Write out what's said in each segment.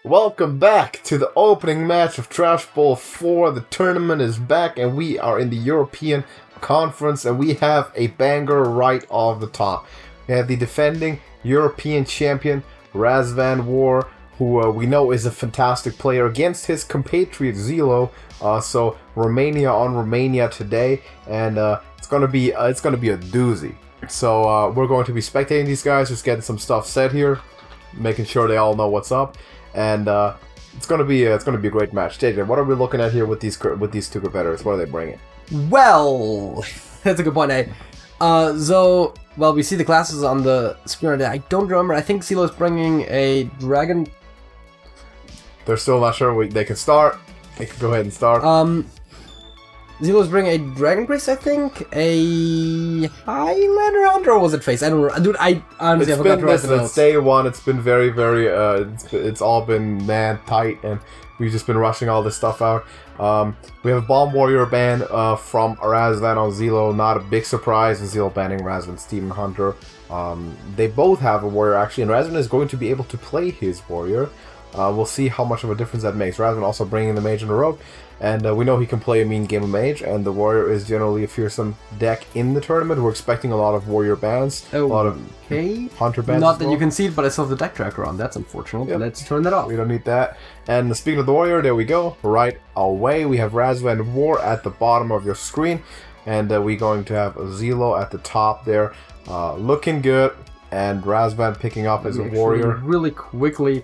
Welcome back to the opening match of Trash Bowl 4. The tournament is back and we are in the European Conference and we have a banger right off the top. We have the defending European champion RazvanWar, who we know is a fantastic player, against his compatriot Xelo. So Romania on Romania today, and it's gonna be a doozy. So we're going to be spectating these guys, just getting some stuff set here, making sure they all know what's up. And it's gonna be a great match. JJ, what are we looking at here with these two competitors? What are they bringing? Well, that's a good point, eh? Well, we see the classes on the screen right there. I don't remember. I think Xelo is bringing a dragon. They're still not sure. They can start. They can go ahead and start. Xelo is bringing a dragon priest, I think. A Highlander hunter, or was it face? I don't know. Dude, I honestly forgot to write the notes. Since day one, it's been very, it's all been tight, and we've just been rushing all this stuff out. We have a Bomb Warrior ban from Razvan on Xelo. Not a big surprise, and Xelo banning Razvan's Demon Hunter. They both have a warrior actually, and Razvan is going to be able to play his warrior. We'll see how much of a difference that makes. Razvan also bringing the mage and the rogue, and we know he can play a mean game of mage, and the warrior is generally a fearsome deck in the tournament. We're expecting a lot of warrior bans, a lot of hunter bans. Not that you can see it, but I still have the deck tracker on. That's unfortunate. Yep. Let's turn that off. We don't need that. And speaking of the warrior, there we go. Right away, we have RazvanWar at the bottom of your screen, and we're going to have Xelo at the top there, looking good, and Razvan picking up as a warrior really quickly,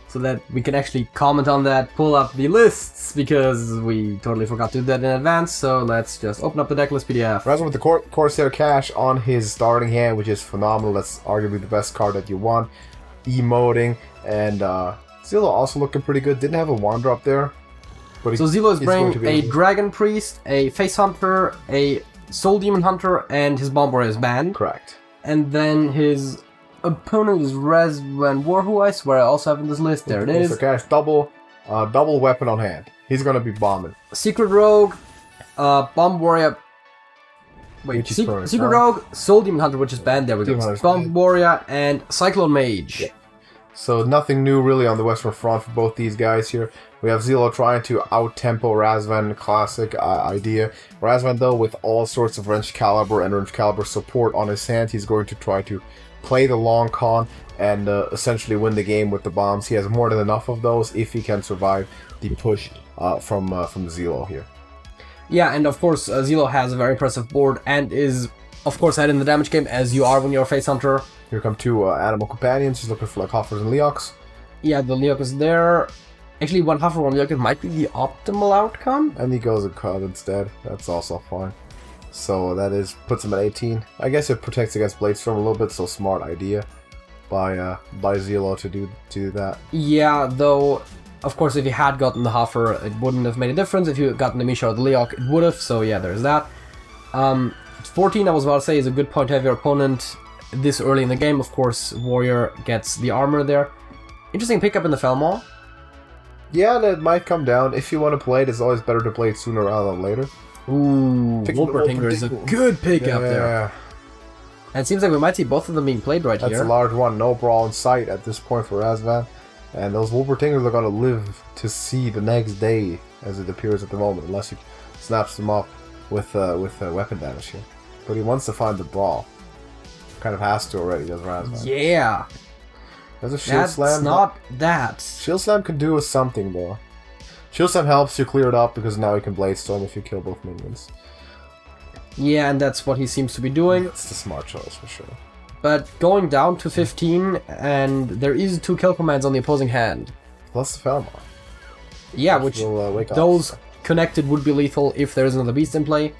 so that we can actually comment on that, pull up the lists, because we totally forgot to do that in advance. So let's just open up the decklist PDF. Razvan with the Corsair Cash on his starting hand, which is phenomenal. That's arguably the best card that you want. Emoting, and Xelo also looking pretty good. Didn't have a wand drop there. But so Xelo is bringing a Dragon Priest, a Face Hunter, a Soul Demon Hunter, and his Bomb Warrior is banned. Correct. And then his opponent is RazvanWar, who I swear I also have in this list. There it is. Cash, double weapon on hand. He's gonna be bombing. Secret Rogue, Bomb Warrior. Wait, Secret Rogue, Soul Demon Hunter, which is banned. There we go. Bomb Warrior and Cyclone Mage. Yeah. So nothing new really on the Western Front for both these guys here. We have Xelo trying to out-tempo Razvan, classic idea. Razvan, though, with all sorts of Wrench Caliber and Wrench Caliber support on his hand, he's going to try to play the long con and essentially win the game with the bombs. He has more than enough of those if he can survive the push from Xelo here. Yeah, and of course Xelo has a very impressive board and is of course ahead in the damage game, as you are when you're a Face Hunter. Here come two animal companions. He's looking for like Hoffers and Leox. Yeah, the Leox is there. Actually, one Hoffer, one Leox might be the optimal outcome. And he goes a Cub instead. That's also fine. So that puts him at 18. I guess it protects against Bladestorm a little bit, so smart idea by Xelo to do that. Yeah, though, of course, if you had gotten the Hoffer, it wouldn't have made a difference. If you had gotten the Misha or the Leok, it would have, so yeah, there's that. 14, I was about to say, is a good point to have your opponent this early in the game. Of course, Warrior gets the armor there. Interesting pickup in the Felmaw. Yeah, that might come down. If you want to play it, it's always better to play it sooner rather than later. Ooh, Wolpertinger is a good pickup there. And it seems like we might see both of them being played right here. That's a large one. No brawl in sight at this point for Razvan. And those Wolpertingers are going to live to see the next day, as it appears at the moment, unless he snaps them up with weapon damage here. But he wants to find the brawl. Kind of has to already, does Razvan. Yeah. There's a Shield Slam. That's not that. Shield Slam can do something, though. Shield Slam helps you clear it up, because now you can Bladestorm if you kill both minions. Yeah, and that's what he seems to be doing. It's the smart choice, for sure. But going down to 15, and there is 2 kill commands on the opposing hand. Plus the Felmaw. Yeah, which those connected would be lethal if there is another beast in play.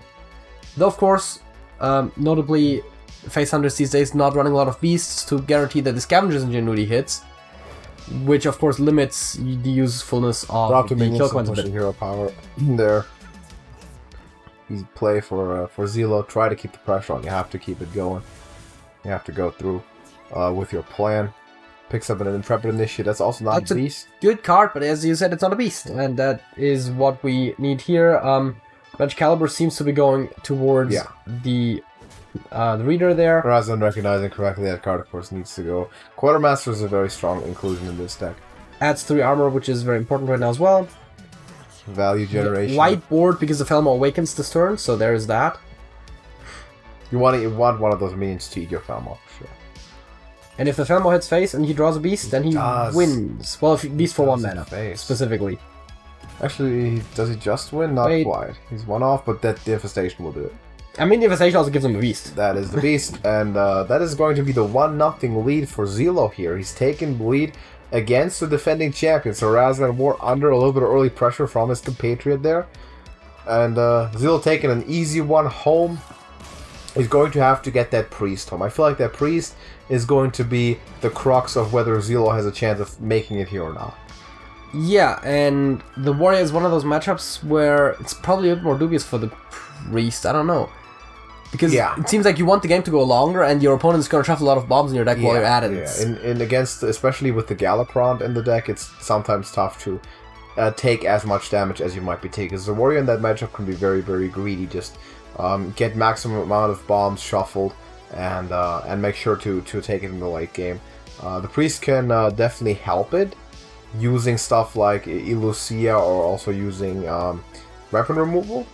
Though, of course, notably, Face Hunters these days not running a lot of beasts to guarantee that the Scavenger's Ingenuity hits, which of course limits the usefulness of the kill commands a bit. Hero power there. Easy play for Xelo. Try to keep the pressure on. You have to keep it going. You have to go through with your plan. Picks up an Intrepid Initiate. That's also not a beast. Good card, but as you said, it's not a beast, and that is what we need here. Wrench Caliber seems to be going towards the reader there. Rather than recognizing correctly, that card of course needs to go. Quartermaster is a very strong inclusion in this deck. Adds 3 armor, which is very important right now as well. Value generation. White board because the Felmo awakens this turn, so there is that. You want one of those minions to eat your Felmo, sure. And if the Felmo hits face and he draws a beast, then he wins. Well, if beast for 1 mana, specifically. Actually, does he just win? Not quite. He's 1 off, but that Devastation will do it. I mean, Devastation also gives him a beast. That is the beast, and that is going to be the 1-0 lead for Xelo here. He's taken the lead against the defending champion, so RazvanWar under a little bit of early pressure from his compatriot there. And Xelo taking an easy one home. He's going to have to get that priest home. I feel like that priest is going to be the crux of whether Xelo has a chance of making it here or not. Yeah, and the warrior is one of those matchups where it's probably a bit more dubious for the priest. I don't know. Because it seems like you want the game to go longer, and your opponent's going to shuffle a lot of bombs in your deck while you're at it. Yeah, and against, especially with the Galakrond in the deck, it's sometimes tough to take as much damage as you might be taking. Because the warrior in that matchup can be very, very greedy. Just get maximum amount of bombs shuffled, and make sure to take it in the late game. The priest can definitely help it, using stuff like Elucia or also using weapon removal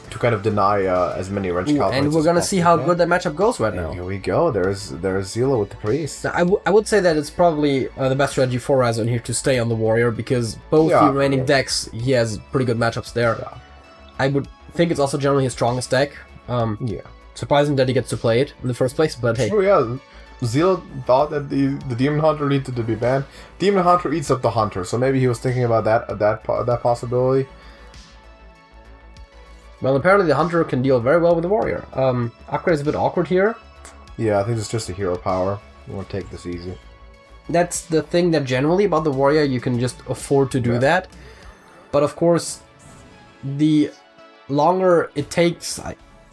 to kind of deny as many wrench counters. And we're gonna see how good that matchup goes right now. Here we go. There's Xelo with the priest. I would say that it's probably the best strategy for Razvan here to stay on the warrior, because both the remaining decks he has pretty good matchups there. Yeah. I would think it's also generally his strongest deck. Surprising that he gets to play it in the first place, but hey. Oh yeah. Xelo thought that the Demon Hunter needed to be banned. Demon Hunter eats up the Hunter, so maybe he was thinking about that possibility. Well, apparently the Hunter can deal very well with the Warrior. Upgrade is a bit awkward here. Yeah, I think it's just a hero power. You want to take this easy. That's the thing that generally about the Warrior, you can just afford to do that. But of course, the longer it takes,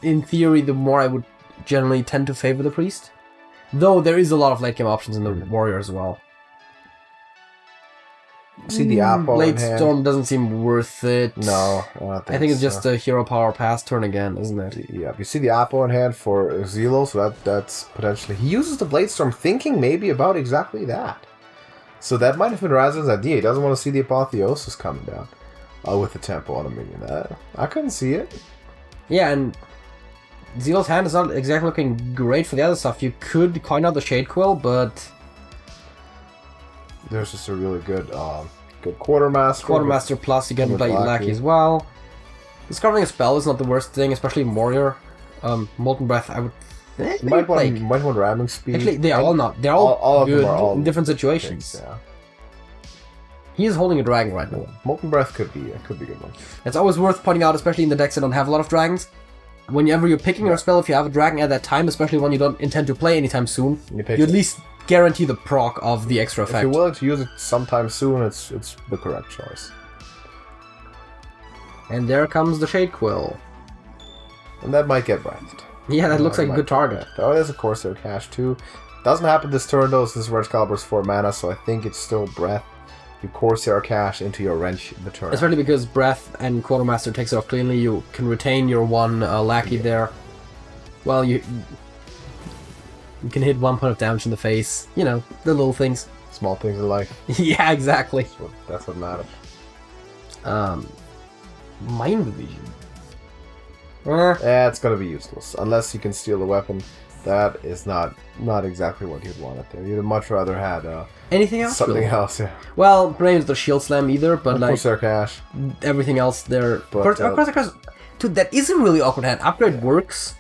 in theory, the more I would generally tend to favor the Priest. Though there is a lot of late game options in the Warrior as well. See the Apple Blade Storm doesn't seem worth it. No, I think it's just a hero power pass turn again, isn't it? Yeah, you see the Apple in hand for Xelo, so that's potentially... He uses the Blade Storm thinking maybe about exactly that. So that might have been Razvan's idea. He doesn't want to see the Apotheosis coming down with the Tempo on a minion. I couldn't see it. Yeah, and Xelo's hand is not exactly looking great for the other stuff. You could coin out the Shade Quill, but... There's just a really good Quartermaster. Quartermaster plus you get Lackey as well. Discovering a spell is not the worst thing, especially in Warrior. Molten Breath, I would... You might want Ramming Speed. Actually, they are all not. They're all good in different situations. Things, yeah. He is holding a dragon right now. Molten Breath could be a good one. It's always worth pointing out, especially in the decks that don't have a lot of dragons. Whenever you're picking your spell, if you have a dragon at that time, especially one you don't intend to play anytime soon, you at least guarantee the proc of the extra effect. If you're willing to use it sometime soon, it's the correct choice. And there comes the Shade Quill. And that might get breathed. Yeah, that looks like a good target. Oh, there's a Corsair Cache too. Doesn't happen this turn though, since Wrench Caliber's 4 mana, so I think it's still Breath. You Corsair Cache into your Wrench in the turn. Especially because Breath and Quartermaster takes it off cleanly, you can retain your one Lackey there. Well, you can hit 1 point of damage in the face. You know, the little things. Small things in life. Yeah, exactly. That's what matters. Mind Vision. Yeah, it's gonna be useless. Unless you can steal the weapon. That is not exactly what you'd want it there. You'd much rather had anything else? Something else, yeah. Well, Brain's the Shield Slam either, but like Corsair Cache. Everything else there. Corsair Cache, dude, that is a really awkward hand. Upgrade works.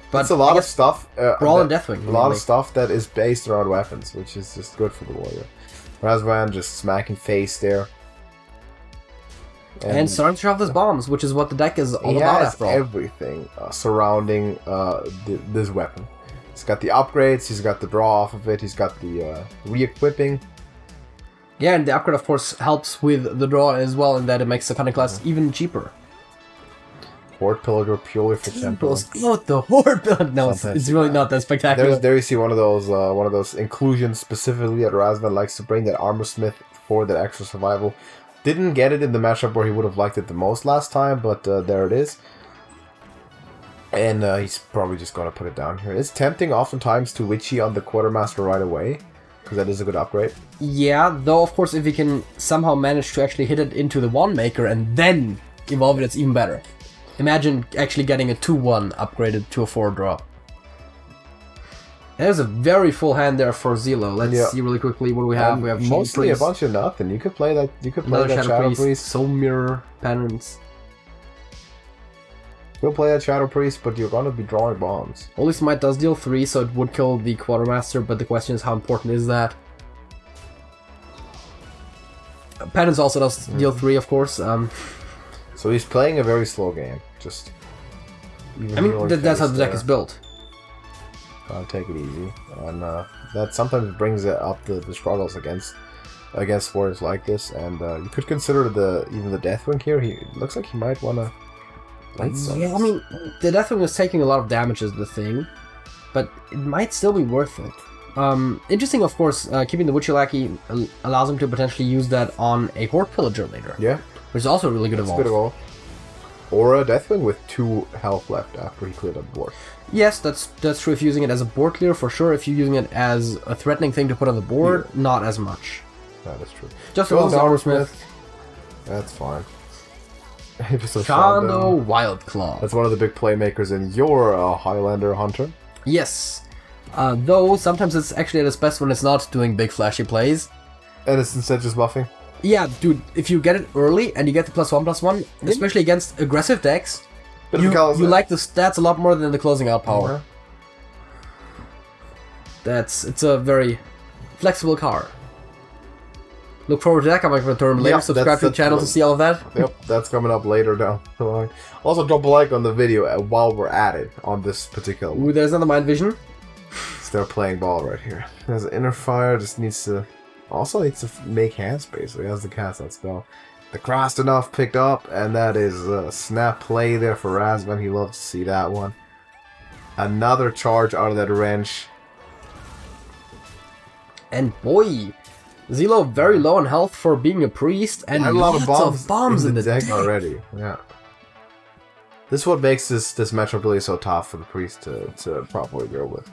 But it's a lot of stuff. Brawl and Deathwing. A lot of stuff that is based around weapons, which is just good for the Warrior. Razvan just smacking face there. And starting to shove those bombs, which is what the deck is all about after all. Everything surrounding this weapon. He's got the upgrades, he's got the draw off of it, he's got the re-equipping. Yeah, and the upgrade, of course, helps with the draw as well, in that it makes the cunning class even cheaper. Horde Pillager purely for Tempo. The Horde Pillager. No, it's really not that spectacular. There you see one of those inclusions specifically that Razvan likes to bring, that Armor Smith for that extra survival. Didn't get it in the matchup where he would have liked it the most last time, but there it is. And he's probably just going to put it down here. It's tempting oftentimes to Witchy on the Quartermaster right away. Because that is a good upgrade. Yeah, though of course if you can somehow manage to actually hit it into the Wand Maker and then evolve it, it's even better. Imagine actually getting a 2-1 upgraded to a 4-drop. There's a very full hand there for Xelo. Let's see really quickly what we have. We have mostly a bunch of nothing. You could play that. You could play that Shadow Priest. Soul Mirror, Penance. You'll play that Shadow Priest, but you're gonna be drawing bombs. Holy Smite does deal 3, so it would kill the Quartermaster, but the question is how important is that? Penance also does deal 3, of course. So he's playing a very slow game. Just. I mean, that's how the deck is built. Take it easy, and that sometimes brings it up the struggles against warriors like this. And you could consider even the Deathwing here. He looks like he might wanna. Yeah, I mean, the Deathwing is taking a lot of damage is the thing, but it might still be worth it. Interesting, of course, keeping the Witchy Lackey allows him to potentially use that on a Horde Pillager later. Yeah. Which is also a really good evolve. Or a Deathwing with 2 health left after he cleared up the board. Yes, that's true if you're using it as a board clear, for sure. If you're using it as a threatening thing to put on the board, not as much. That is true. Just a little Armorsmith. That's fine. Shondo Wildclaw. That's one of the big playmakers in your Highlander Hunter. Yes. Though, sometimes it's actually at its best when it's not doing big flashy plays. And it's instead just buffing? Yeah, dude, if you get it early and you get the +1/+1, especially against aggressive decks, you like the stats a lot more than the closing out power. It's a very flexible card. Look forward to that coming from the tournament later. Subscribe to the channel to see all of that. Yep, that's coming up later down the line. Also, drop a like on the video while we're at it on this particular one. Ooh, there's another Mind Vision. Start playing ball right here. There's an Inner Fire, just needs to make hand space, so he has to cast that spell. The Crossed Enough picked up, and that is a snap play there for Razvan. He loves to see that one. Another charge out of that wrench. And boy, Xelo very low on health for being a priest, and a lot of bombs in the deck already. Yeah. This is what makes this matchup really so tough for the priest to properly deal with.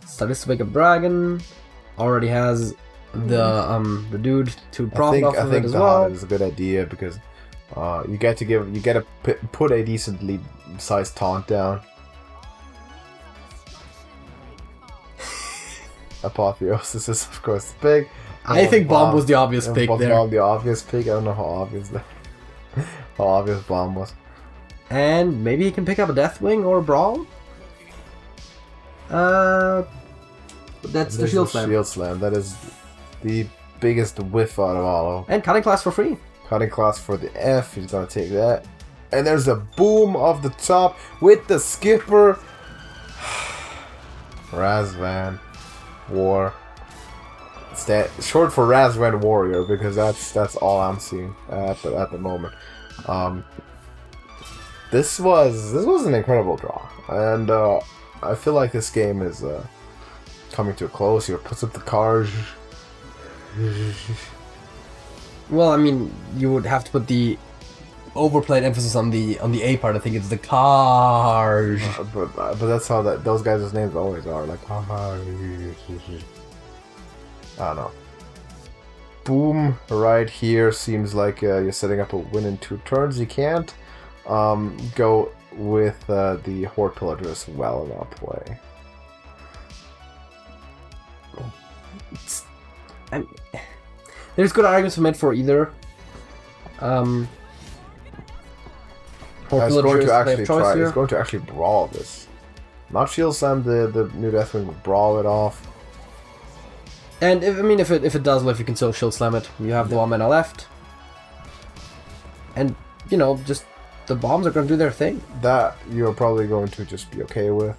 Statistic of Dragon already has the dude to profit off of it as well. I think that is a good idea because you get to put a decently sized taunt down. Apotheosis is of course big. I think Bomb was the obvious pick there. Bomb the obvious pick. I don't know how obvious Bomb was. And maybe he can pick up a Deathwing or a Brawl. That's the Shield Slam. Shield Slam. That is the biggest whiff out of all of them. And Cutting Class for free. Cutting Class for the F. He's gonna take that. And there's a boom off the top with the skipper. RazvanWar. It's short for Razvan Warrior because that's all I'm seeing at the moment. This was an incredible draw, and I feel like this game is coming to a close. Here, puts up the cards. Well, I mean, you would have to put the overplayed emphasis on the A part. I think it's the cards. But that's how those guys' names always are, like I don't know. Boom right here seems like you're setting up a win in 2 turns. You can't go with the Horde Pillager as well in that play. There's good arguments for made for either. Horde Pillager is going to actually brawl this. Not Shield Slam, the new Deathwing will brawl it off. And if it does live, you can still Shield Slam it. You have the 1 mana left. And, just the bombs are going to do their thing. That you're probably going to just be okay with.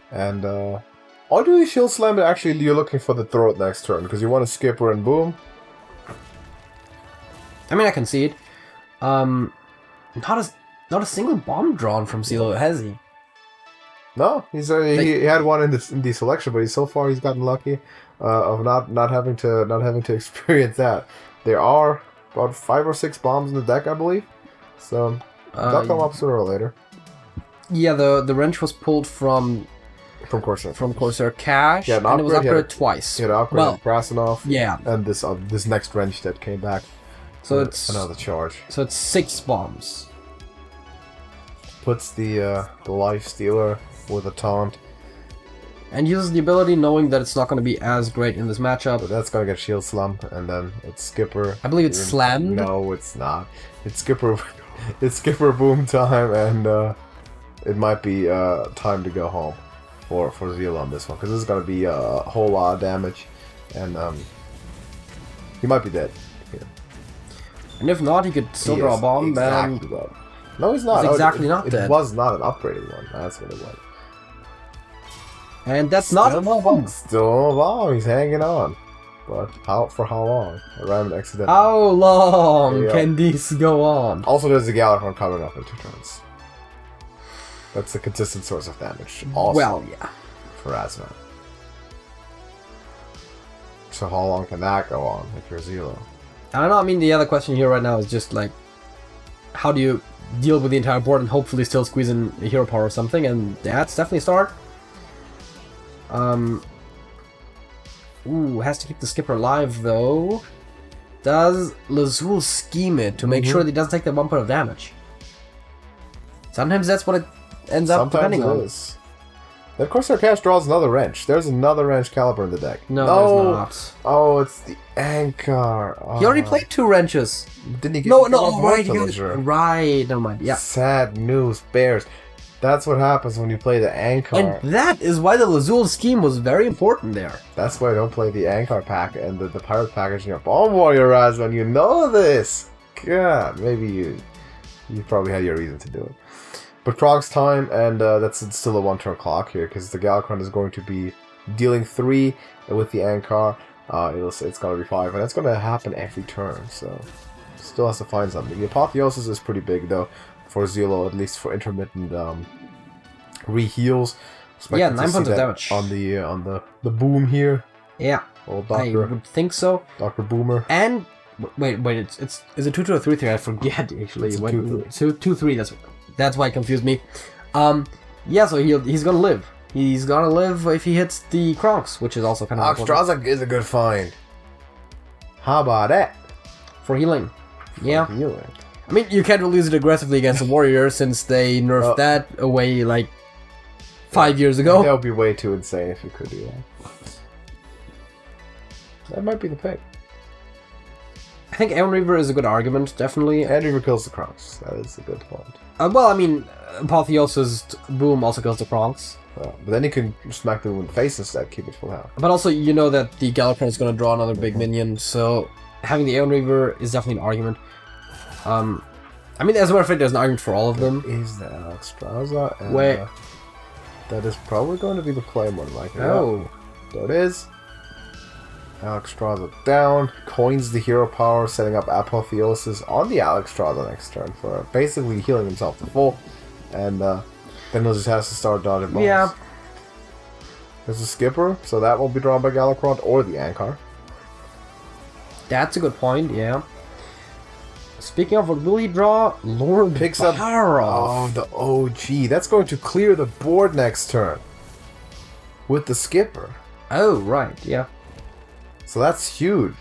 And, or do you Shield Slam it? Actually, you're looking for the throat next turn, because you want to skipper and boom. I mean, I can see it. Not a single bomb drawn from Xelo, has he? No, he had one in the selection, but so far he's gotten lucky of not having to experience that. There are about 5 or 6 bombs in the deck, I believe. So they'll come up sooner or later. Yeah, the wrench was pulled from From Corsair. From Corsair Cash, yeah, and it was upgraded twice. Yeah, the upgrade Krasinov. Yeah. And this next wrench that came back. So it's another charge. So it's 6 bombs. Puts the life stealer with a taunt. And uses the ability knowing that it's not going to be as great in this matchup. But that's going to get shield slump, and then it's Skipper. I believe it's slammed. No, it's not. It's Skipper. It's Skipper boom time, and it might be time to go home for Xelo on this one, because this is going to be a whole lot of damage, and he might be dead. Yeah. And if not, he could still draw a bomb. Exactly dead. No, he's not. He's exactly not dead. It was not an upgraded one. That's what it was. And that's not a bomb. Still a bomb. He's hanging on. But for how long? A random accident. How long can this go on? Also, there's a Galaxy coming up in 2 turns. That's a consistent source of damage. Also, well, yeah. For Razvan. So how long can that go on if you're Xelo? I don't know. I mean, the other question here right now is just like, how do you deal with the entire board and hopefully still squeeze in a hero power or something? And that's definitely a start. Ooh, has to keep the Skipper alive though. Does Lazul scheme it to make sure that he doesn't take that 1 point of damage? Sometimes that's what it ends up depending on. Is. Then, of course, our Cash draws another wrench. There's another wrench caliber in the deck. No, there's not. Oh, it's the Anchor. Oh. He already played 2 wrenches. Didn't he get right, never mind. Yeah. Sad news, Bears. That's what happens when you play the Anchor. And that is why the Lazul scheme was very important there. That's why I don't play the Anchor pack and the Pirate package in your Bomb Warrior, Razvan. You know this. God, maybe you probably had your reason to do it. But Krog's time, and that's still a 1-turn clock here, because the Galakrond is going to be dealing 3 with the Anchor. It's going to be 5, and that's going to happen every turn, so still has to find something. The Apotheosis is pretty big, though, for Xelo, at least for intermittent re-heals. Yeah, 9 points of damage. On the boom here. Yeah, old Doctor, I would think so. Dr. Boomer. And, wait, is it 2-2 or 3-3? I forget, actually. It's 2-3. So 2-3, that's why it confused me. Yeah, so he's gonna live. He's gonna live if he hits the Kronks, which is also kind of Alexstrasza is a good find. How about that? For healing. Yeah. For healing. I mean, you can't really use it aggressively against a warrior since they nerfed that away like 5 years ago. That would be way too insane if you could do that. That might be the pick. I think Aeon Reaver is a good argument, definitely. Aeon Reaver kills the Kronks. That is a good point. Well, I mean, Apotheosis Boom also kills the Kronks. But then you can smack them in the face instead, keep it full health. But also, you know that the Galakrond is going to draw another big minion, so having the Aeon Reaver is definitely an argument. I mean, as a matter of fact, there's an argument for all of them. Is the Alexstrasza, and wait, that is probably going to be the play more likely. Oh, there it is. Alexstrasza down, coins the hero power, setting up Apotheosis on the Alexstrasza next turn for basically healing himself to full, and then he'll just has to start dodging bombs. Yeah. There's a Skipper, so that won't be drawn by Galakrond or the Anchor. That's a good point, yeah. Speaking of, what will he draw? Lord picks up the OG. That's going to clear the board next turn with the Skipper. Oh, right, yeah. So that's huge.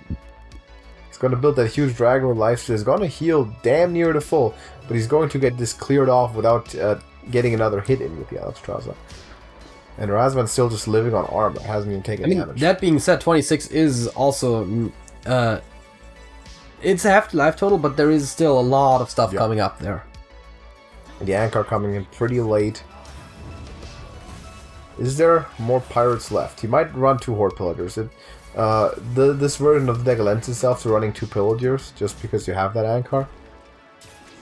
He's going to build that huge dragon with lifesteal. He's going to heal damn near to full, but he's going to get this cleared off without getting another hit in with the Alexstrasza. And Razvan's still just living on armor. Hasn't even taken damage. That being said, 26 is also... it's a hefty life total, but there is still a lot of stuff coming up there. And the Anchor coming in pretty late. Is there more pirates left? He might run 2 Horde Pillagers. This version of the deck lends itself to running 2 Pillagers, just because you have that Anchor.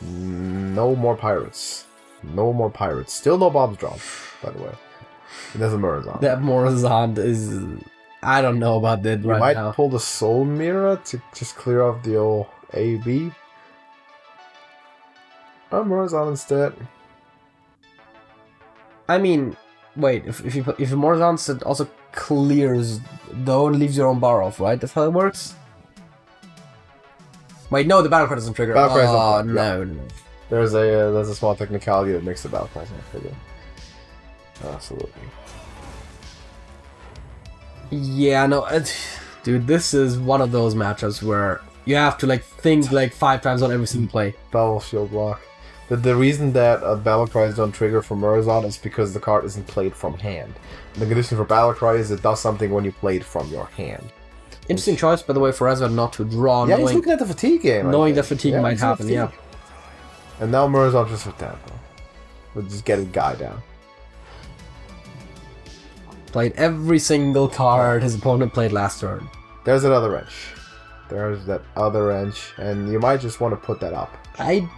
No more pirates. No more pirates. Still no bombs drawn, by the way. And there's a Morazan. That Morazan is... I don't know about that right now. You might pull the Soul Mirror to just clear off the old AB. Morazan instead. I mean... Wait, if Morazan also clears though and leaves your own bar off, right? That's how it works? Wait, no, the battle card doesn't trigger. No. There's a small technicality that makes the battle card not trigger. Absolutely. Yeah, no, dude, this is one of those matchups where you have to like think like 5 times on every single play. Double shield block. The reason that Battle Cries don't trigger for Murazon is because the card isn't played from hand. The condition for Battle Cry is it does something when you play it from your hand. Interesting choice, by the way, for Razvan not to draw. Yeah, he's looking at the fatigue game. Knowing that fatigue might happen, yeah. And now Murazon just with tempo. We'll just get a guy down. Played every single card his opponent played last turn. There's another wrench. There's that other wrench, and you might just want to put that up. I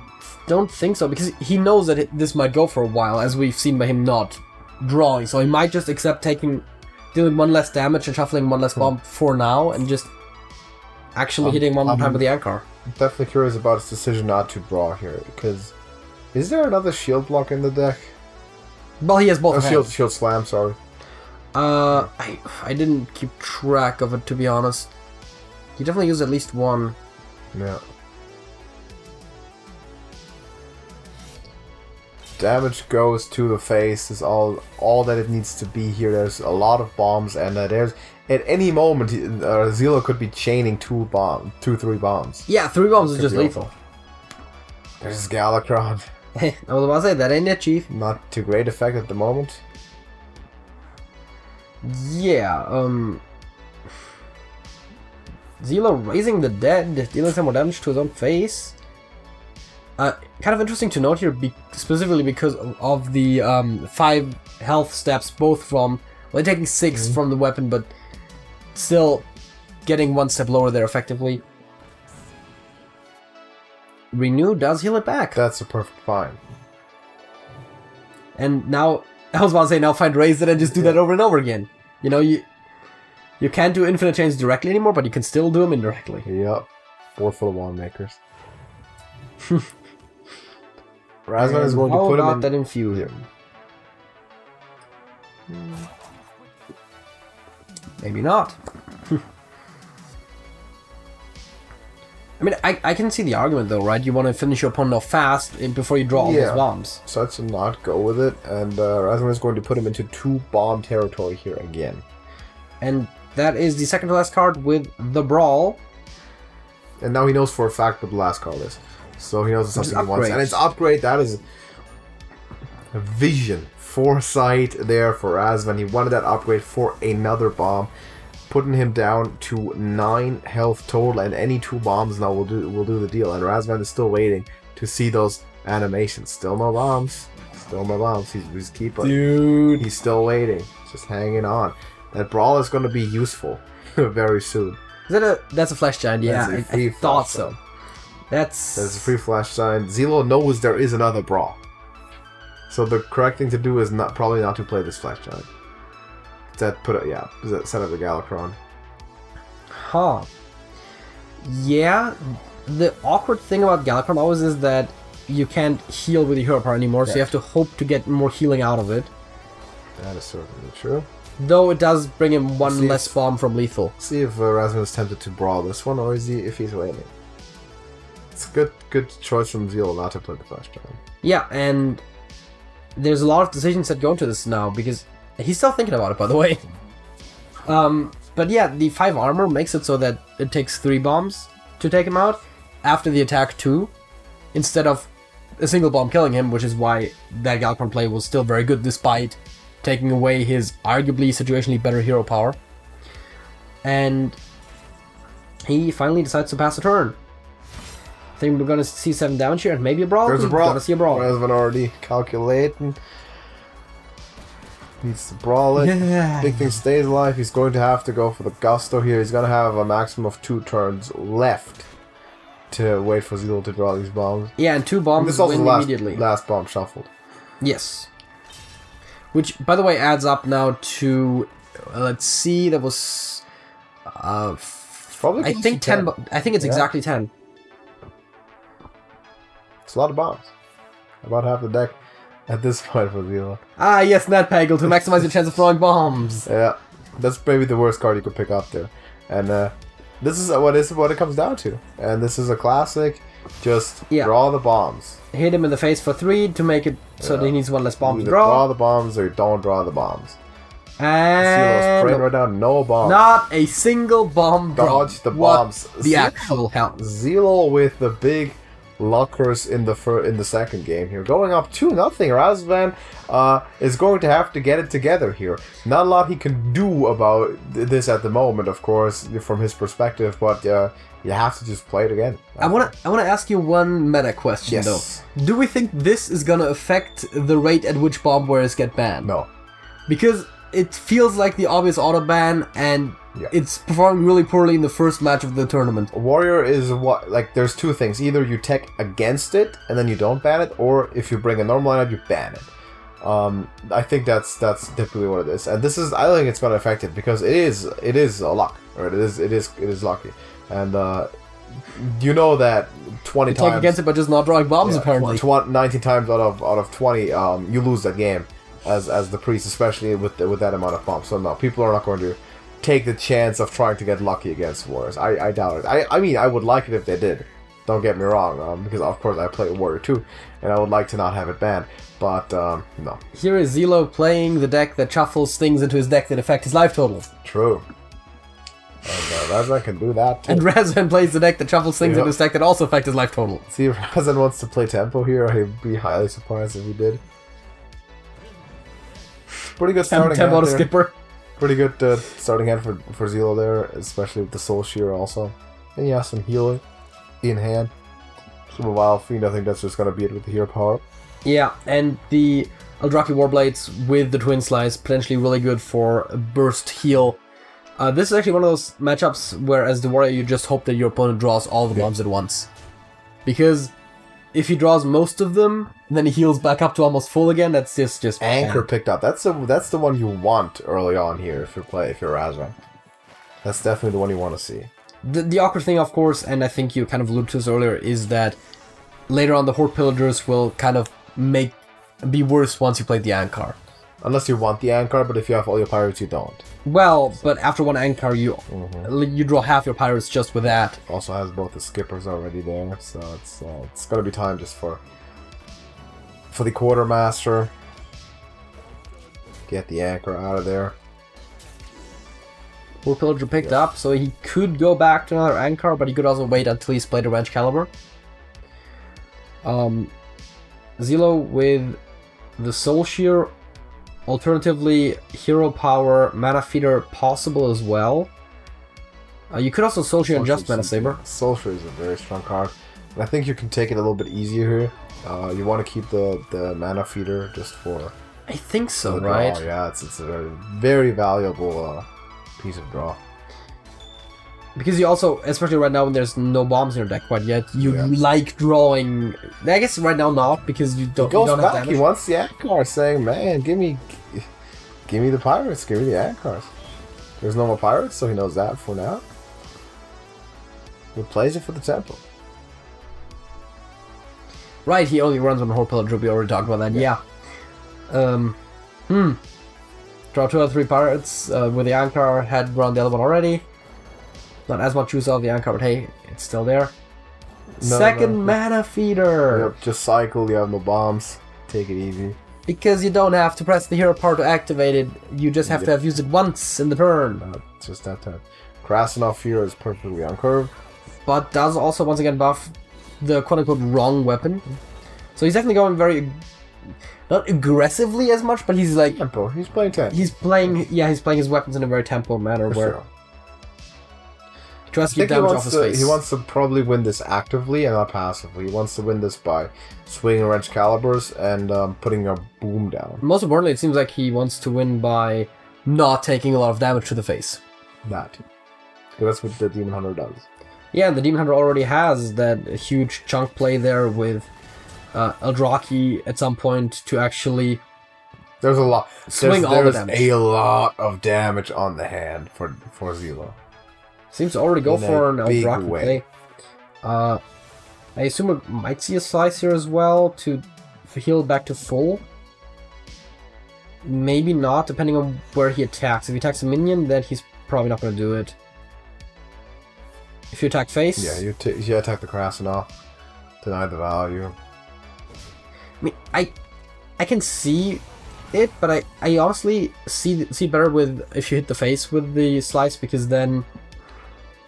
don't think so, because he knows that this might go for a while, as we've seen by him not drawing. So he might just accept dealing 1 less damage and shuffling 1 less bomb for now, and just actually hitting one more time with the anchor. I'm definitely curious about his decision not to draw here, because is there another shield block in the deck? Well, he has both. Shield slam, sorry. I didn't keep track of it, to be honest. He definitely used at least one. Yeah. Damage goes to the face is all that it needs to be here. There's a lot of bombs, and there's at any moment Xelo could be chaining 3 bombs. Yeah, 3 bombs is just lethal. There's Galakron. I was about to say that ain't it, Chief. Not too great effect at the moment. Yeah, Xelo raising the dead, dealing some more damage to his own face. Kind of interesting to note here, specifically because of the 5 health steps, both from, well, taking 6 from the weapon, but still getting 1 step lower there effectively. Renew does heal it back. That's a perfect find. And now, I was about to say, now find raise it and just do that over and over again. You know, you can't do infinite chains directly anymore, but you can still do them indirectly. Yep. 4 for the wand makers. Razvan is going to put him in that infusion. Maybe not. I mean, I can see the argument though, right? You want to finish your opponent off fast before you draw all those bombs. So let's not go with it, and Razvan is going to put him into 2 bomb territory here again. And that is the second to last card with the Brawl. And now he knows for a fact what the last card is. So he knows it's something he wants. And it's upgrade, that is a vision, foresight there for Razvan. He wanted that upgrade for another bomb, putting him down to 9 health total, and any 2 bombs now will do the deal. And Razvan is still waiting to see those animations. Still no bombs. Still no bombs. He's keeping. Dude. He's still waiting. Just hanging on. That Brawl is going to be useful very soon. That's a flash giant, yeah. I thought so. That's a free flash sign. Xelo knows there is another Brawl. So the correct thing to do is probably not to play this flash giant. Set up the Galakron. Huh. Yeah, the awkward thing about Galakron always is that you can't heal with your hero power anymore, so you have to hope to get more healing out of it. That is certainly true. Though it does bring him 1 less bomb from lethal. See if Razvan is tempted to brawl this one, or if he's waiting. It's a good choice from Xelo not to play the flash giant. Yeah, and there's a lot of decisions that go into this now, because he's still thinking about it, by the way. But yeah, the 5 armor makes it so that it takes 3 bombs to take him out after the attack 2, instead of a single bomb killing him, which is why that Galakron play was still very good despite taking away his arguably situationally better hero power. And he finally decides to pass a turn. I think we're gonna see 7 damage here and maybe a Brawl. There's a Brawl. Gonna see a Brawl. Razvan already calculating. Needs to brawl it. Yeah. Big thing stays alive. He's going to have to go for the gusto here. He's going to have a maximum of 2 turns left to wait for Xelo to draw these bombs. Yeah, and 2 bombs win immediately. Last bomb shuffled. Yes. Which, by the way, adds up now to, let's see, that was, probably I think 10. I think it's exactly 10. It's a lot of bombs. About half the deck at this point for Xelo. Ah, yes, Netpeggle to maximize your chance of throwing bombs. Yeah, that's maybe the worst card you could pick up there. And this is what it comes down to. And this is a classic. Just draw the bombs. Hit him in the face for 3 to make it so that he needs 1 less bomb to Either draw. Draw the bombs or don't draw the bombs. And Xelo's right now, no bombs. Not a single bomb drop. Dodge the bombs. The actual hell. Xelo with the big luckers in the second game here, going up 2-0. Razvan is going to have to get it together here. Not a lot he can do about this at the moment, of course, from his perspective, but you have to just play it again. I wanna ask you one meta question though. Do we think this is gonna affect the rate at which bomb wearers get banned? No, because it feels like the obvious auto ban, and it's performing really poorly in the first match of the tournament. Warrior is what, like, there's 2 things. Either you tech against it and then you don't ban it, or if you bring a normal lineup, you ban it. I think that's typically what it is, and I think it's going to affect it because it is a luck, or it is lucky, and you know that 20 times tech against it, but just not drawing bombs apparently. 19 times out of 20, you lose that game as the priest, especially with that amount of bombs. So no, people are not going to take the chance of trying to get lucky against Warriors. I doubt it. I mean, I would like it if they did. Don't get me wrong, because of course I play Warrior too, and I would like to not have it banned. But no. Here is Xelo playing the deck that shuffles things into his deck that affect his life total. True. And Razvan can do that too. And Razvan plays the deck that shuffles things into his deck that also affect his life total. See, if Razvan wants to play tempo here, I'd be highly surprised if he did. Pretty good starting hand tempo to there. skipper. Pretty good starting hand for Xelo there, especially with the Soul Shear also. And yeah, some healing in hand. Some Wild Fiend, I think that's just going to be it with the hero power. Yeah, and the Eldrazi Warblades with the Twin Slice, potentially really good for a burst heal. This is actually one of those matchups where, as the warrior, you just hope that your opponent draws all the bombs at once. Because if he draws most of them, then he heals back up to almost full again. That's just Anchor picked up. That's the one you want early on here if you're Razvan. That's definitely the one you want to see. The awkward thing, of course, and I think you kind of alluded to this earlier, is that later on the Horde Pillagers will kind of be worse once you play the Ankar. Unless you want the Ankar, but if you have all your pirates, you don't. Well, but after one Ankar, you draw half your pirates just with that. Also has both the skippers already there, so it's gonna be time just for the Quartermaster. Get the Anchor out of there. Horde Pillager picked up, so he could go back to another Ankar, but he could also wait until he's played a Wrench Caliber. Xelo with the Soul Shear. Alternatively, Hero Power, Mana Feeder possible as well. You could also Soul Shear and just Mana Saber. Soul Shear is a very strong card. And I think you can take it a little bit easier here. You want to keep the Mana Feeder just for... I think so, right? Draw. Yeah, it's a very valuable piece of draw. Because you also, especially right now when there's no bombs in your deck quite yet, you like drawing... I guess right now not, because you don't have damage. He wants the Ankar, saying, man, give me the pirates, give me the Ankars. There's no more pirates, so he knows that for now. He plays it for the tempo. Right, he only runs on Horde Pillager, we already talked about that, yeah. Draw 2 out of 3 pirates with the Ankar, had run the other one already. Not as much use of the Ankar, but hey, it's still there. Second Mana Feeder! Yep, just cycle, you have no bombs. Take it easy. Because you don't have to press the hero power to activate it, you just have to have used it once in the turn. Just that turn. Krasinov here is perfectly on curve. But does also once again buff the quote-unquote wrong weapon. So he's definitely going very... not aggressively as much, but he's like... tempo. He's playing tempo. He's playing his weapons in a very tempo manner where... He tries to keep damage off his face. He wants to probably win this actively and not passively. He wants to win this by swinging Wrench Calibers and putting a boom down. Most importantly, it seems like he wants to win by not taking a lot of damage to the face. That. Because that's what the Demon Hunter does. Yeah, the Demon Hunter already has that huge chunk play there with Eldrazi at some point to actually... There's a lot. Swing all the damage. There's a lot of damage on the hand for Xelo. Seems to already go for an Eldrazi play. I assume it might see a slice here as well to heal back to full. Maybe not, depending on where he attacks. If he attacks a minion, then he's probably not going to do it. If you attack face... Yeah, you attack the Krasinov. Deny the value. I mean, I can see it, but I honestly see better with if you hit the face with the slice, because then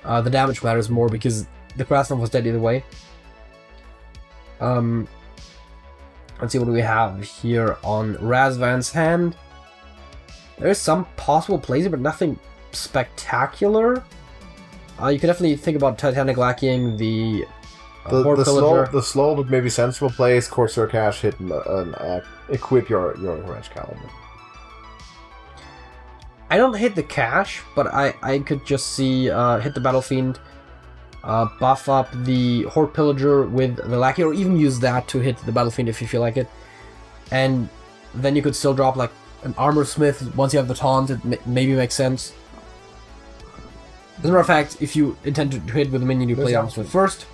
the damage matters more, because the Krasnov was dead either way. Let's see what do we have here on Razvan's hand. There's some possible plays, but nothing spectacular. You could definitely think about Titanic Lackeying the the slow but maybe sensible plays, Corsair Cash, hit and equip your Wrench Caliber. I don't hit the cash, but I could just see hit the Battle Fiend, buff up the Horde Pillager with the Lackey, or even use that to hit the Battle Fiend if you feel like it. And then you could still drop like an Armor Smith once you have the taunt. It maybe makes sense. As a matter of fact, if you intend to hit with a minion, you play Armor Smith first.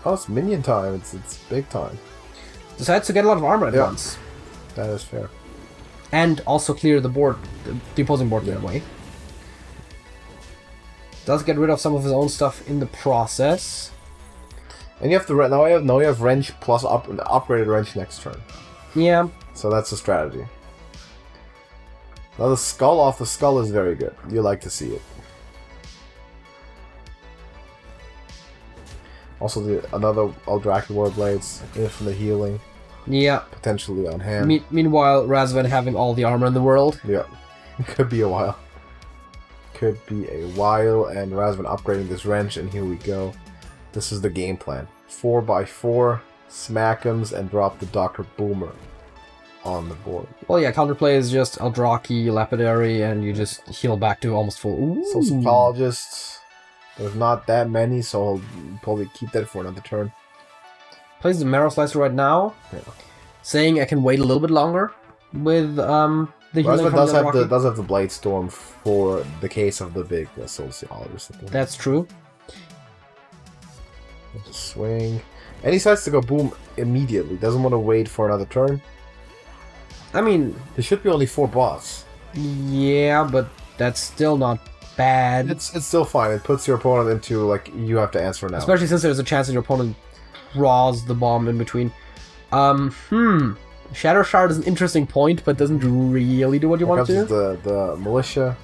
Oh, it's minion time. It's big time. Decides to get a lot of armor at once. That is fair. And also clear the board, the opposing board that way. Does get rid of some of his own stuff in the process. And you have to now you have Wrench plus upgraded Wrench next turn. Yeah. So that's the strategy. Now the skull off the skull is very good. You like to see it. Also another Eldraki Warblades, infinite healing. Yeah. Potentially on hand. Meanwhile, Razvan having all the armor in the world. Yeah. Could be a while. Could be a while, and Razvan upgrading this Wrench, and here we go. This is the game plan. 4x4, Smack'ems, and drop the Dr. Boomer on the board. Well, yeah, counterplay is just Eldraki, Lapidary, and you just heal back to almost full. Ooh. So Psychologists, there's not that many, so I'll probably keep that for another turn. Plays the Marrow Slicer right now, saying I can wait a little bit longer with the healing. Razvan does have the Blade Storm for the case of the big Sociologist. That's true. Swing. And he decides to go boom immediately. Doesn't want to wait for another turn. I mean, there should be only 4 bots. Yeah, but that's still not bad. It's still fine. It puts your opponent into, like, you have to answer now. Especially since there's a chance that your opponent draws the bomb in between. Shadow Shard is an interesting point, but doesn't really do what you want to do. The Militia.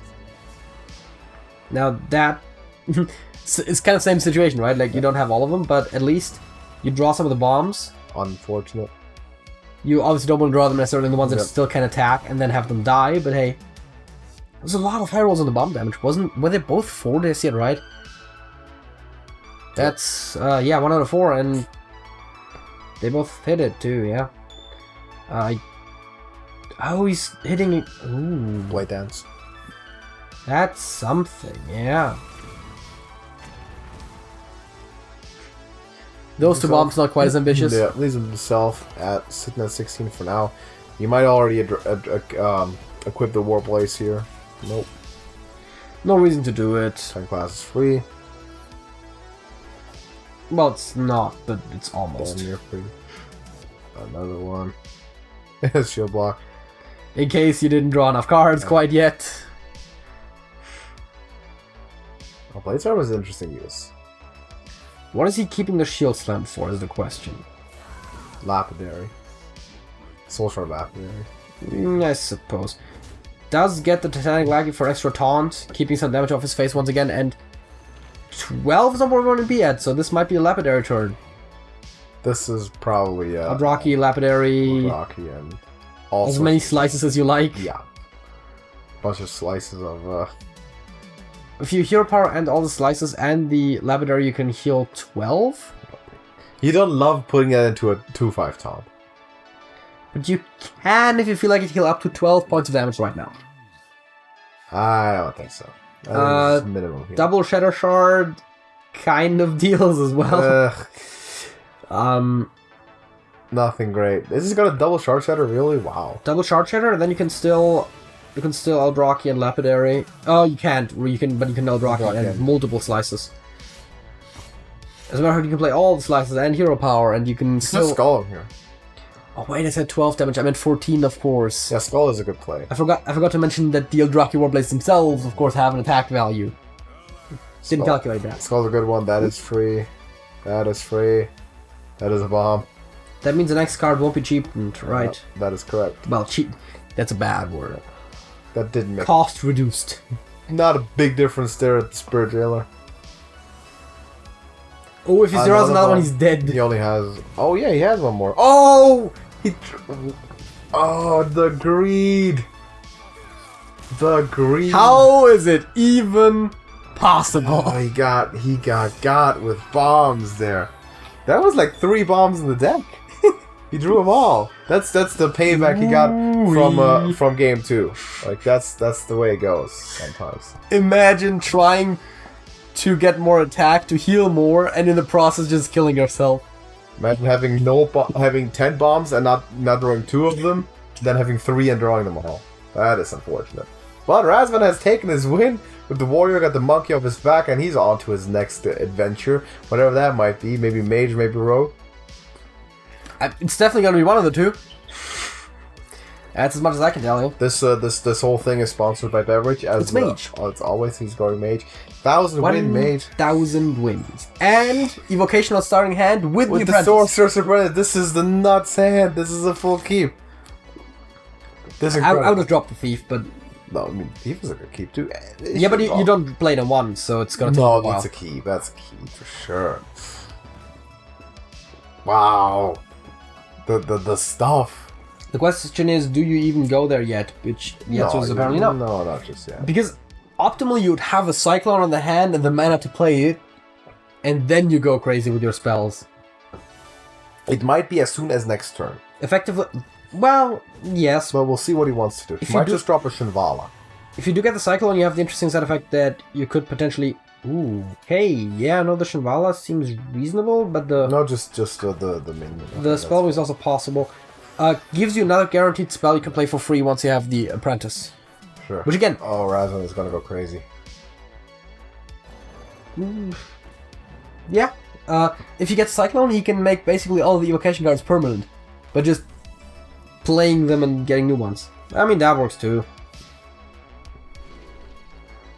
Now that... it's kind of the same situation, right? Like, you don't have all of them, but at least you draw some of the bombs. Unfortunate. You obviously don't want to draw them necessarily the ones that still can attack and then have them die, but hey. There's a lot of high rolls on the bomb damage, were they both 4? Did I see it right? That's, 1 out of 4, and they both hit it too, yeah. Oh, he's hitting it. Ooh. Blade Dance. That's something, yeah. Those 2 bombs not quite as ambitious. Yeah, leaves himself sitting at 16 for now. You might already equip the Warblaze here. Nope. No reason to do it. Time class is free. Well, it's not, but it's almost. Damn near free. Another one. Shield block. In case you didn't draw enough cards quite yet. Oh, Blade Storm is an interesting use. What is he keeping the Shield Slam for, is the question. Lapidary. Soul Shard Lapidary. I suppose. Does get the Titanic Lackey for extra taunt, keeping some damage off his face once again, and 12 is not where we're going to be at, so this might be a Lapidary turn. This is probably Eldraki, Lapidary. Eldraki, and all as many slices as you like. Yeah. Bunch of slices of If you hero power and all the slices and the Lapidary, you can heal 12? You don't love putting that into a 2/5 taunt. But you can, if you feel like it, heal up to 12 points of damage right now. I don't think so. I think minimum here. Double Shadow Shard kind of deals as well. Nothing great. Is this got a double Shard Shatter? Really? Wow. Double Shard Shatter, and then you can still Eldraki and Lapidary. Oh, you can't. But you can Eldraki and multiple slices. As a matter of fact, you can play all the slices and hero power, and you can still. There's Skull here. Oh wait, I said 12 damage. I meant 14, of course. Yeah, Skull is a good play. I forgot to mention that the Eldraki Warblades themselves, of course, have an attack value. Didn't calculate that. Skull's a good one. That is free. That is free. That is a bomb. That means the next card won't be cheapened, right? That is correct. Well, cheap. That's a bad word. That didn't make... Cost reduced. Not a big difference there at the Spirit Jailer. Oh, if he throws another one, he's dead. He only has... Oh, yeah, he has one more. Oh! Oh, the greed. The greed. How is it even possible? Oh, he got with bombs there. That was like 3 bombs in the deck. He drew them all. That's the payback he got from game 2. Like that's the way it goes sometimes. Imagine trying to get more attack to heal more, and in the process just killing yourself. Imagine having 10 bombs and not drawing 2 of them, then having 3 and drawing them all. That is unfortunate. But Razvan has taken his win. With the warrior, got the monkey off his back, and he's on to his next adventure, whatever that might be. Maybe mage, maybe rogue. It's definitely gonna be one of the two. That's as much as I can tell you. This whole thing is sponsored by Beverage. It's mage. It's always he's going mage. 1,000 win mage. 1,000 wins. And evocation on starting hand with the apprentice. Sorcerer's Apprentice. This is the nuts hand. This is a full keep. This is I would have dropped the thief, but. No, I mean, Thief is a good keep too. Yeah, but you don't play them once, so it's gonna take a while. No, that's a keep. That's a keep for sure. Wow. The stuff. The question is, do you even go there yet? Which the answer is apparently no. No, not just yet. Because optimally you'd have a Cyclone on the hand and the mana to play it, and then you go crazy with your spells. It might be as soon as next turn. Effectively... Well, yes. But we'll see what he wants to do. He might just drop a Shinvala. If you do get the Cyclone, you have the interesting side effect that you could potentially... Ooh, hey, yeah, no, the Shinvala seems reasonable, but the... No, just the minion. The spell is also possible. Gives you another guaranteed spell you can play for free once you have the Apprentice. Sure. Which again... Oh, Razvan is gonna go crazy. Yeah. If he gets Cyclone, he can make basically all the evocation cards permanent. But just... playing them and getting new ones. I mean, that works too.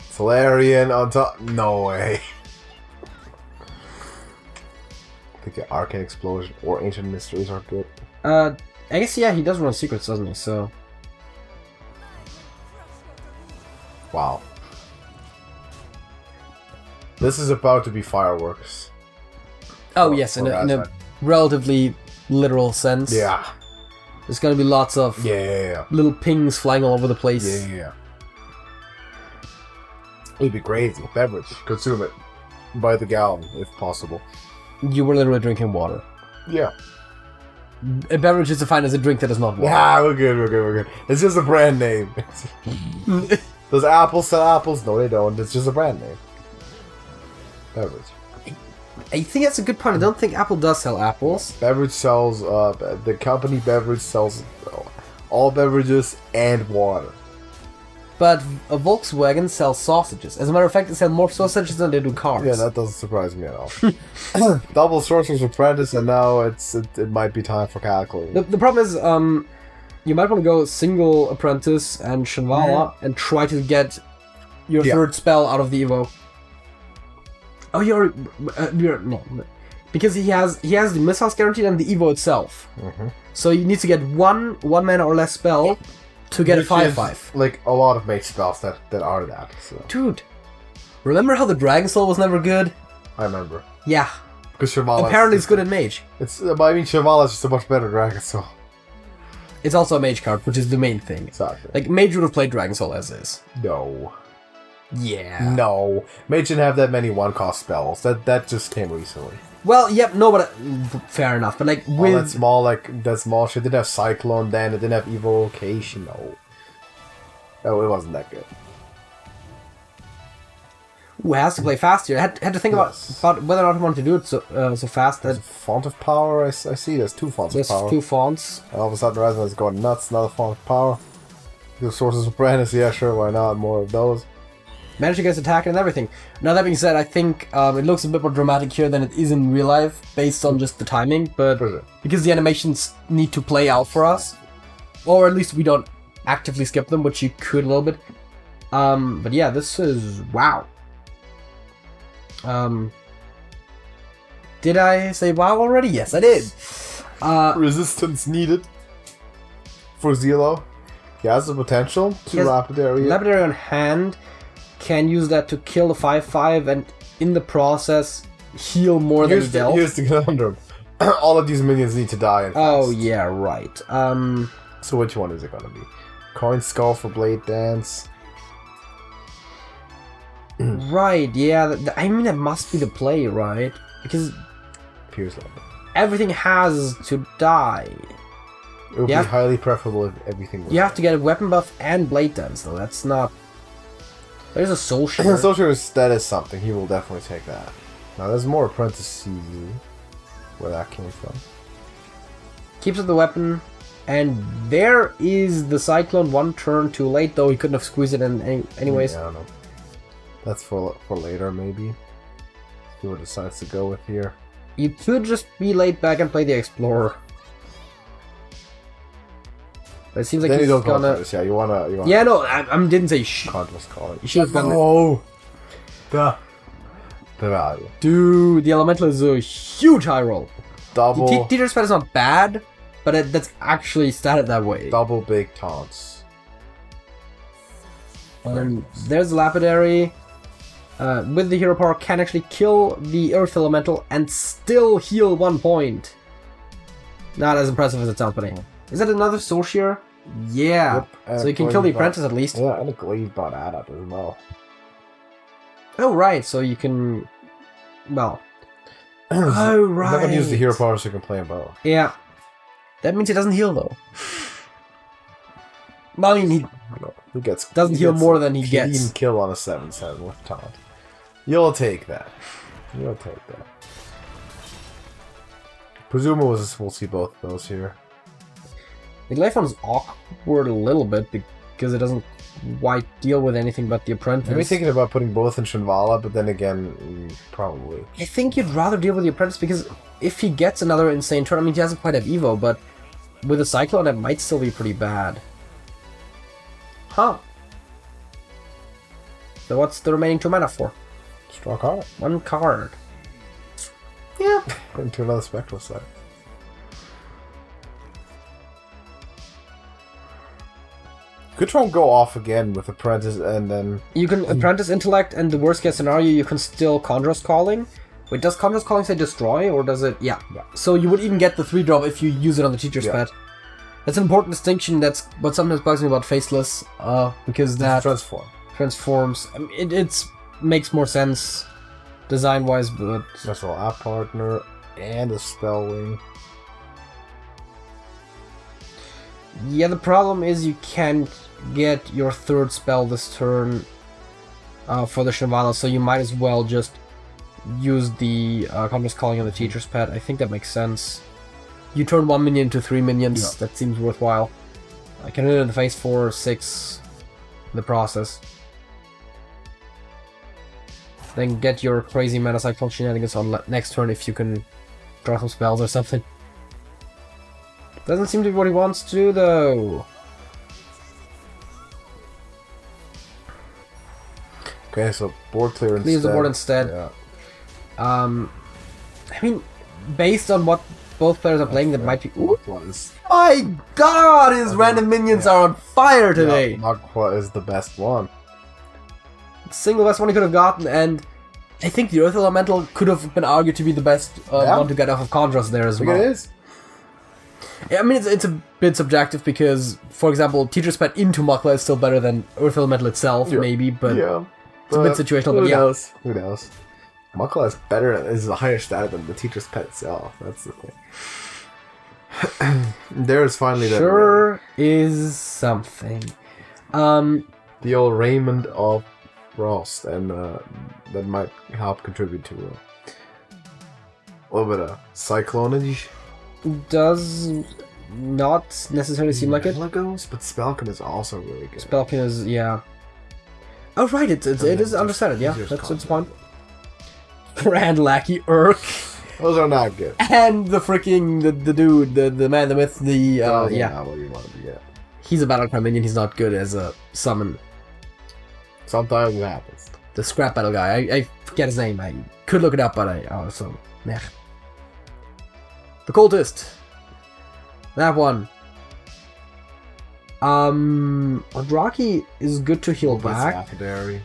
Solarian on top. No way. I think the Arcane Explosion or Ancient Mysteries are good. I guess, yeah, he does run secrets, doesn't he? So. Wow. This is about to be fireworks. Oh, yes, in a relatively literal sense. Yeah. There's gonna be lots of little pings flying all over the place. Yeah. It'd be crazy. Beverage. Consume it. By the gallon, if possible. You were literally drinking water. Yeah. A beverage is defined as a drink that is not water. Yeah, we're good. It's just a brand name. Does apples sell apples? No, they don't. It's just a brand name. Beverage. I think that's a good point. I don't think Apple does sell apples. Beverage sells, the company Beverage sells all beverages and water. But a Volkswagen sells sausages. As a matter of fact, they sell more sausages than they do cars. Yeah, that doesn't surprise me at all. Double Sorcerer's Apprentice, and now it might be time for calculating. The problem is, you might want to go single Apprentice and Shinvala and try to get your third spell out of the Evo. Oh, you're no, because he has the missiles guaranteed and the Evo itself. So you need to get one mana or less spell to get a 5/5. Like a lot of mage spells that are that. So. Dude, remember how the Dragon Soul was never good? I remember. Yeah. Because Shinvala. Apparently, it's good in mage. I mean, Shinvala is just a much better Dragon Soul. It's also a mage card, which is the main thing. Exactly. Like mage would have played Dragon Soul as is. No. Yeah. No. Mage didn't have that many one-cost spells. That just came recently. Well, yep, no, but fair enough. But like with that small shit. It didn't have Cyclone then. It didn't have Evocation. No, it wasn't that good. Who has to play faster? I had to think about whether or not I wanted to do it so fast. There's a Font of Power. I see. There's 2 fonts of power. There's 2 fonts. And all of a sudden, Razvan is going nuts. Another Font of Power. The Sorcerer's Apprentice. Yeah, sure. Why not? More of those. Managed to get attack and everything. Now that being said, I think it looks a bit more dramatic here than it is in real life, based on just the timing. But because the animations need to play out for us, or at least we don't actively skip them, which you could a little bit. But yeah, this is wow. Did I say WoW already? Yes, I did. Resistance needed for Xelo. He has the potential to Lapidary. Lapidary on hand, can use that to kill the 5/5 and in the process heal more than he dealt. Here's the conundrum. All of these minions need to die. Oh yeah, right. So which one is it gonna be? Coin Skull for Blade Dance. Right, yeah. I mean, that must be the play, right? Because appears like it. Everything has to die. It would be highly preferable if everything was have to get a weapon buff and blade dance, though. That's not... There's a soul share. Soul share that is something. He will definitely take that. Now, there's more apprentice CU. Where that came from. Keeps up the weapon. And there is the Cyclone 1 turn too late, though he couldn't have squeezed it in anyways. Yeah, I don't know. That's for later, maybe. See what decides to go with here. You could just be laid back and play the Explorer. But it seems like then he's you don't gonna... Yeah, you wanna... Yeah, no, I didn't say Contrast calling. You should have gone... Oh! The value. Dude, the Elemental is a huge high roll. Double... Teacher's Pet is not bad, but that's actually statted that way. Double big taunts. And there's Lapidary. With the hero power, can actually kill the Earth Elemental and still heal 1 point. Not as impressive as it sounds, but is that another Soul Shear? Yeah. Yep, so you can kill the apprentice at least. Yeah, and a Glaive Bot add up as well. Oh, right, so you can... Well... Oh, right. I'm not gonna use the hero power so you can play him both. Yeah. That means he doesn't heal, though. Well, I mean, he doesn't heal more than he gets. Clean kill on a 7/7 with taunt. You'll take that. You'll take that. Presumably we'll see both of those here. The life one is awkward a little bit because it doesn't quite deal with anything but the apprentice. I've been thinking about putting both in Shinvala, but then again, probably. I think you'd rather deal with the apprentice because if he gets another insane turn, I mean, he doesn't quite have Evo, but with a Cyclone, that might still be pretty bad. Huh. So what's the remaining 2 mana for? Draw a card. 1 card. Yeah. Into another Spectral set. Could try and go off again with Apprentice and then... You can Apprentice Intellect, and the worst case scenario, you can still Conjurer's Calling. Wait, does Conjurer's Calling say Destroy, or does it... Yeah. So you would even get the 3-drop if you use it on the Teacher's Pet. That's an important distinction. That's what sometimes bugs me about Faceless, because that... Transforms. I mean, it makes more sense design-wise, but... That's all. App Partner and a Spellwing. Yeah, the problem is you can't get your 3rd spell this turn for the Shinvala, so you might as well just use the Conjurer's Calling on the Teacher's Pet. I think that makes sense. You turn 1 minion to 3 minions, that seems worthwhile. I can hit it in the face for 6 in the process. Then get your crazy Mana Cyclone shenanigans on next turn if you can draw some spells or something. Doesn't seem to be what he wants to do, though. Okay, so board clear instead. Clears the board instead. Yeah. I mean, based on what both players are playing, that might be... Ooh. My god, his random minions are on fire today! Yeah, Magua is the best one. Single best one he could have gotten, and I think the Earth Elemental could have been argued to be the best one to get off of Conjurers there as well. It is. Yeah, I mean, it's a bit subjective because, for example, Teacher's Pet into Magua is still better than Earth Elemental itself, maybe, but it's a bit situational, but yeah. Who knows? Magua is better, is a higher stat than the Teacher's Pet itself, that's the thing. There's finally that... Sure is something. The old Raymond of Frost, and that might help contribute to a little bit of Cyclonage. Does not necessarily seem like it. Legos, but Spellkin is also really good. Spellkin is, yeah. Oh right, it is understated, yeah. That's the point. Grand Lackey Urk. Those are not good. And the freaking the dude, the man, the myth, the yeah. What you want to be, He's a Battlecry minion. He's not good as a summon. Sometimes it happens. the scrap metal guy. I forget his name. I could look it up, but I also... Meh. The Cultist. That one. Rocky is good to heal back. Lapidary.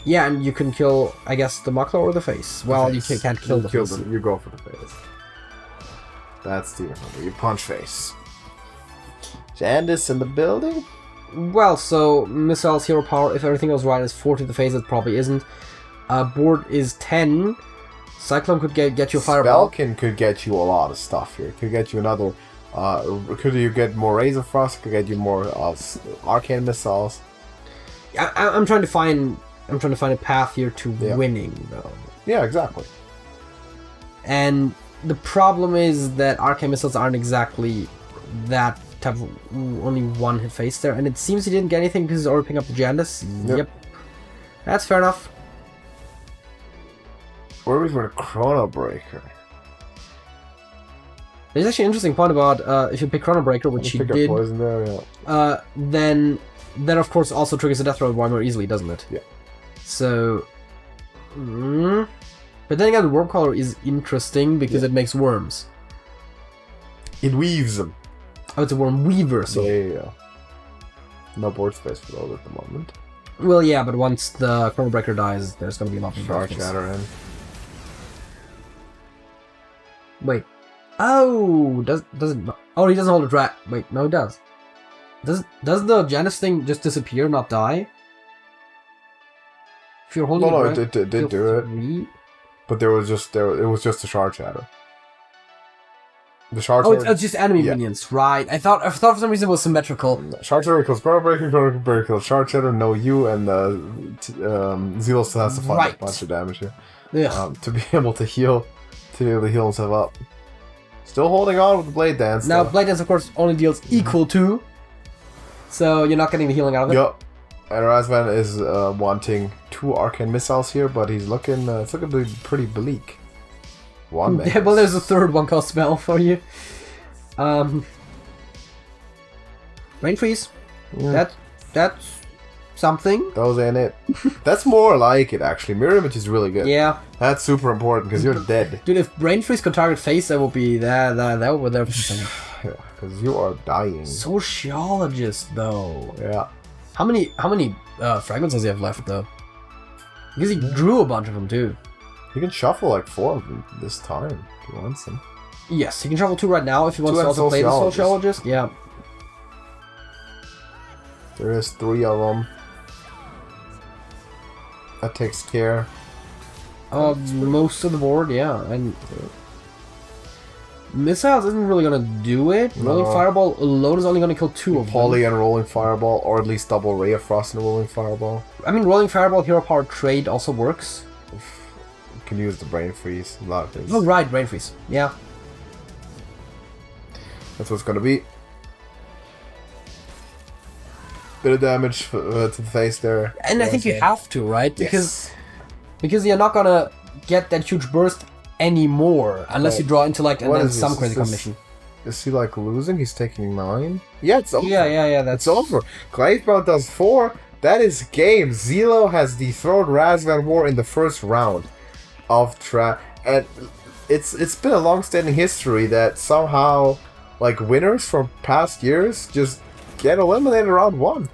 Yeah, and you can kill, I guess, the Muckler or the face. Well, you can't kill the face. You go for the face. That's the you punch face. Jandis in the building? Well, so missiles, hero power, if everything goes right, is 4 to the face. It probably isn't. Board is 10. Cyclone could get you a fireball. Spellkin could get you a lot of stuff here. Could get you another... could you get more Razor Frost? Could get you more Arcane Missiles? I'm trying to find a path here to winning, though. Yeah, exactly. And the problem is that Arcane Missiles aren't exactly that type of only one hit face there, and it seems he didn't get anything because he's already picking up the Jandis. Yep. That's fair enough. Where is a Chrono Breaker? There's actually an interesting point about if you pick Chrono Breaker, which he did, poison there, then that of course also triggers a death throw way more easily, doesn't it? Yeah. So, but then again, the Worm Collar is interesting because it makes worms. It weaves them. Oh, it's a Worm Weaver, so... Yeah. No board space for those at the moment. Well, yeah, but once the Chrono Breaker dies, there's going to be a lot of Shark Shatter in. Wait. Oh, does it? Oh, he doesn't hold a drat. Wait, no, he does. Does the Janus thing just disappear, not die? If you're holding it did do it. But it was just a Shard Shatter. The Shard Shatter. Oh, it's just enemy minions, right? I thought for some reason it was symmetrical. Shard Shatter kills Chrono Breaker, Shard Shatter, no you, and Xelo still has to find a bunch of damage here. Yeah. To be able to heal himself up. Still holding on with the Blade Dance. Now, Blade Dance, of course, only deals equal to, so you're not getting the healing out of it. Yup. And Razvan is wanting 2 Arcane Missiles here, but he's looking, it's looking to be pretty bleak. One man. Yeah, well, there's a third one cost spell for you. Rain Freeze. Yeah. That's something. Those ain't it. That's more like it, actually. Mirror Image is really good. Yeah. That's super important, because you're dead. Dude, if Brain Freeze could target face, that would be that would there for something. Yeah, because you are dying. Sociologist, though. Yeah. How many fragments does he have left, though? Because he drew a bunch of them, too. He can shuffle like 4 of them this time, if he wants them. Yes, he can shuffle 2 right now if he wants to also play the Sociologist. Yeah. There is 3 of them. That takes care. Most of the board, yeah. And Missiles isn't really gonna do it. No. Rolling Fireball alone is only gonna kill 2 of them. Poly and Rolling Fireball, or at least double Ray of Frost and Rolling Fireball. I mean, Rolling Fireball Hero Power trade also works. You can use the Brain Freeze. A lot of things. Oh, right, Brain Freeze. Yeah. That's what it's gonna be. Bit of damage to the face there. And I think you have to, right? Because you're not gonna get that huge burst anymore unless you draw intellect and then some crazy combination. Is he like losing? He's taking 9? Yeah, it's over. Yeah, that's over. Gravebound does 4. That is game. Xelo has dethroned RazvanWar in the first round of and it's been a long-standing history that somehow like winners from past years just get eliminated round 1.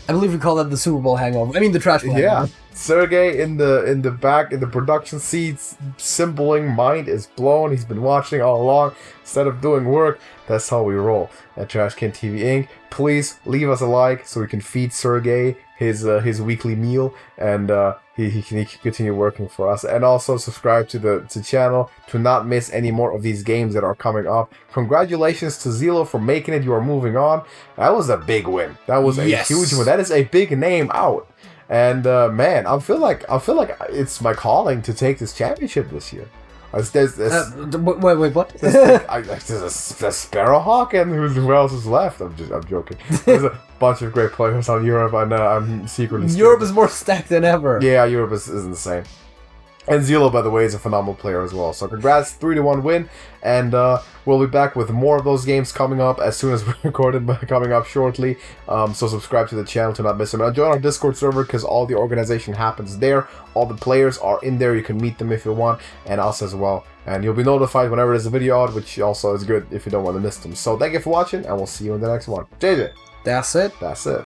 I believe we call that the Super Bowl hangover. I mean the Trash Bowl hangover. Sergey in the back in the production seats, symboling mind is blown. He's been watching all along instead of doing work. That's how we roll at TrashcanTV Inc. Please leave us a like so we can feed Sergey his weekly meal, and he can continue working for us. And also subscribe to the channel to not miss any more of these games that are coming up. Congratulations to Xelo for making it. You are moving on. That was a big win. That was a huge win. That is a big name out. And man, I feel like it's my calling to take this championship this year. Wait, what? There's a Sparrowhawk, and who else is left? I'm joking. There's a bunch of great players on Europe, and I'm secretly. Europe is more stacked than ever. Yeah, Europe is insane. And Xelo, by the way, is a phenomenal player as well. So congrats, 3-1 win, and we'll be back with more of those games coming up as soon as we record it, coming up shortly. So subscribe to the channel to not miss them. Now join our Discord server because all the organization happens there. All the players are in there. You can meet them if you want, and us as well. And you'll be notified whenever there's a video out, which also is good if you don't want to miss them. So thank you for watching, and we'll see you in the next one. JJ. That's it. That's it.